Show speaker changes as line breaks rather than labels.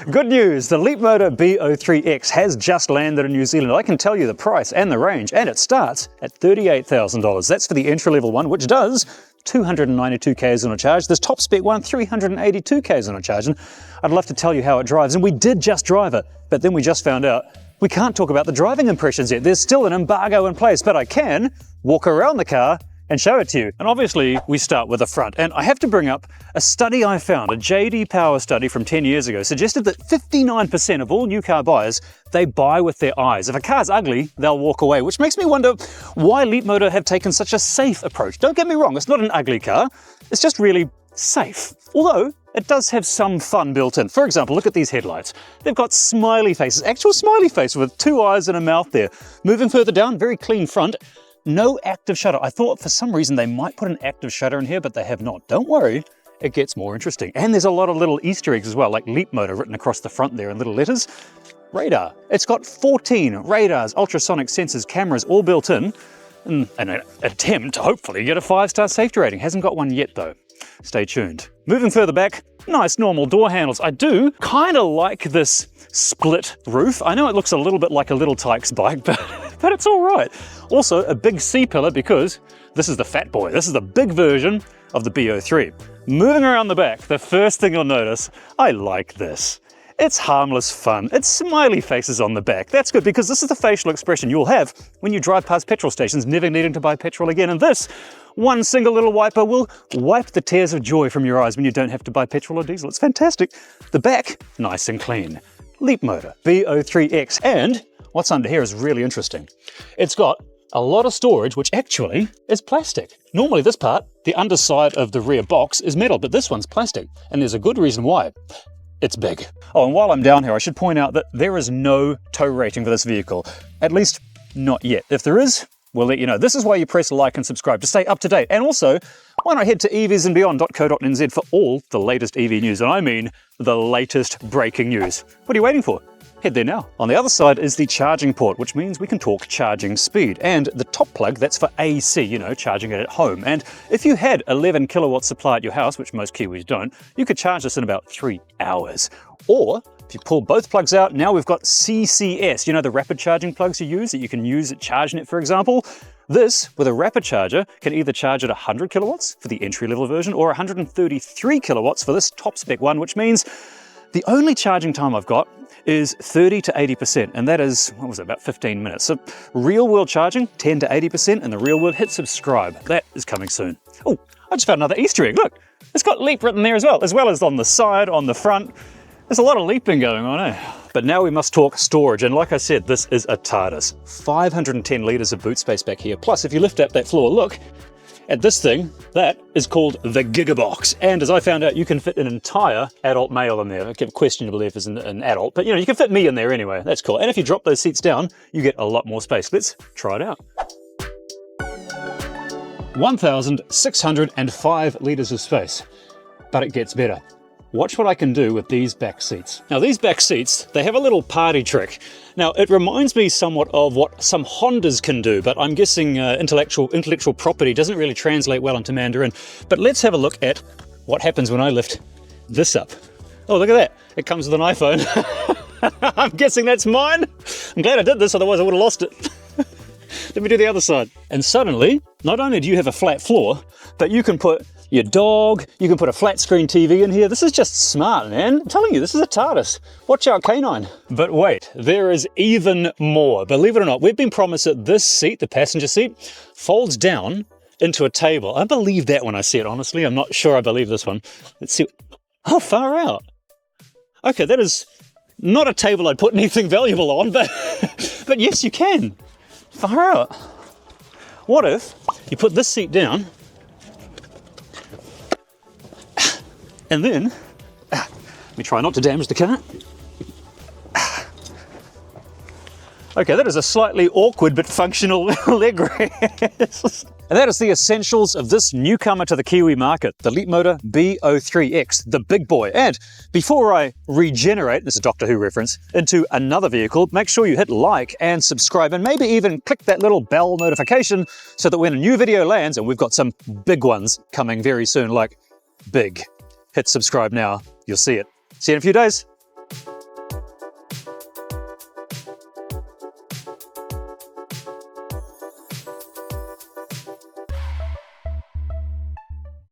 Good news, the Leapmotor B03X has just landed in New Zealand. I can tell you the price and the range, and it starts at $38,000. That's for the entry-level one, which does 292 k's on a charge. This top spec one, 382 k's on a charge. And I'd love to tell you how it drives, and we did just drive it, but then we just found out we can't talk about the driving impressions yet. There's still an embargo in place, but I can walk around the car and show it to you. And obviously we start with the front, and I have to bring up a study I found, a JD Power study from 10 years ago, suggested that 59% of all new car buyers, they buy with their eyes. If a car's ugly, they'll walk away, which makes me wonder why Leapmotor have taken such a safe approach. Don't get me wrong, it's not an ugly car, it's just really safe. Although, it does have some fun built in. For example, look at these headlights. They've got smiley faces, actual smiley face with two eyes and a mouth there. Moving further down, very clean front. No active shutter. I thought for some reason they might put an active shutter in here, but they have not. Don't worry, it gets more interesting. And there's a lot of little Easter eggs as well, like Leapmotor written across the front there in little letters. Radar. It's got 14 radars, ultrasonic sensors, cameras all built in an attempt to hopefully get a 5-star safety rating. Hasn't got one yet though. Stay tuned. Moving further back, nice normal door handles. I do kind of like this split roof. I know it looks a little bit like a Little Tykes bike, but it's all right. Also, a big C-pillar because this is the fat boy. This is the big version of the B03. Moving around the back, the first thing you'll notice, I like this. It's harmless fun. It's smiley faces on the back. That's good because this is the facial expression you'll have when you drive past petrol stations, never needing to buy petrol again. And this one single little wiper will wipe the tears of joy from your eyes when you don't have to buy petrol or diesel. It's fantastic. The back, nice and clean. Leapmotor B03X. And what's under here is really interesting. It's got a lot of storage, which actually is plastic. Normally this part, the underside of the rear box, is metal, but this one's plastic. And there's a good reason why. It's big. Oh, and while I'm down here, I should point out that there is no tow rating for this vehicle. At least not yet. If there is, we'll let you know. This is why you press like and subscribe to stay up to date. And also, why not head to evsandbeyond.co.nz for all the latest EV news. And I mean the latest breaking news. What are you waiting for? Head there now. On the other side is the charging port, which means we can talk charging speed. And the top plug, that's for AC, you know, charging it at home. And if you had 11 kilowatt supply at your house, which most Kiwis don't, you could charge this in about 3 hours. Or if you pull both plugs out, now we've got CCS, you know, the rapid charging plugs you use that you can use at ChargeNet, for example. This, with a rapid charger, can either charge at 100 kilowatts for the entry-level version or 133 kilowatts for this top spec one, which means the only charging time I've got is 30 to 80%, and that is, what was it, about 15 minutes. So real world charging, 10 to 80%, and the real world, hit subscribe. That is coming soon. Oh, I just found another Easter egg, look. It's got Leap written there as well as on the side, on the front. There's a lot of leaping going on, eh? But now we must talk storage, and like I said, this is a TARDIS. 510 litres of boot space back here. Plus, if you lift up that floor, look at this thing, that is called the Giga Box. And as I found out, you can fit an entire adult male in there. Questionable if it's an adult, but you know, you can fit me in there anyway. That's cool. And if you drop those seats down, you get a lot more space. Let's try it out. 1,605 litres of space, but it gets better. Watch what I can do with these back seats. Now these back seats, they have a little party trick. Now it reminds me somewhat of what some Hondas can do, but I'm guessing intellectual property doesn't really translate well into Mandarin. But let's have a look at what happens when I lift this up. Oh, look at that. It comes with an iPhone. I'm guessing that's mine. I'm glad I did this, otherwise I would have lost it. Let me do the other side. And suddenly, not only do you have a flat floor, but you can put your dog, you can put a flat screen TV in here. This is just smart, man. I'm telling you, this is a TARDIS. Watch out, K9. But wait, there is even more. Believe it or not, we've been promised that this seat, the passenger seat, folds down into a table. I believe that when I see it, honestly. I'm not sure I believe this one. Let's see. Oh, far out. Okay, that is not a table I'd put anything valuable on, but, but yes, you can. Far out. What if you put this seat down, and then, let me try not to damage the car. Okay, that is a slightly awkward but functional leg raise. And that is the essentials of this newcomer to the Kiwi market, the Leapmotor B03X, the big boy. And before I regenerate, this is a Doctor Who reference, into another vehicle, make sure you hit like and subscribe, and maybe even click that little bell notification so that when a new video lands, and we've got some big ones coming very soon, like big, hit subscribe now, you'll see it. See you in a few days.